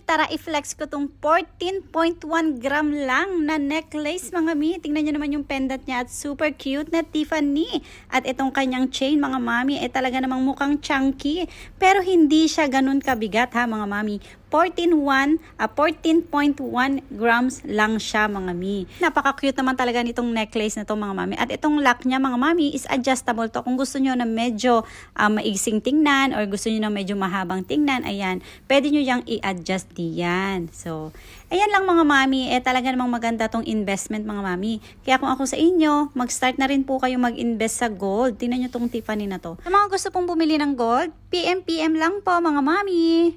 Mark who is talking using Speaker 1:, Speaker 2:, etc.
Speaker 1: tara i-flex ko tong 14.1 gram lang na necklace mga mi. Tingnan nyo naman yung pendant niya at super cute na Tiffany. At itong kanyang chain mga mami talaga namang mukhang chunky. Pero hindi siya ganun kabigat ha mga mami. 14.1 grams lang siya mga mi. Napaka-cute naman talaga nitong necklace na to mga mami. At itong lock niya mga mami is adjustable to. Kung gusto nyo na medyo maigsing tingnan or gusto nyo na medyo mahabang tingnan, ayan, pwede nyo yang i-adjust diyan. So, ayan lang mga mami. Talaga namang maganda tong investment mga mami. Kaya kung ako sa inyo, mag-start na rin po kayo mag-invest sa gold. Tingnan nyo tong Tiffany na to. Sa mga gusto pong bumili ng gold, PM lang po mga mami.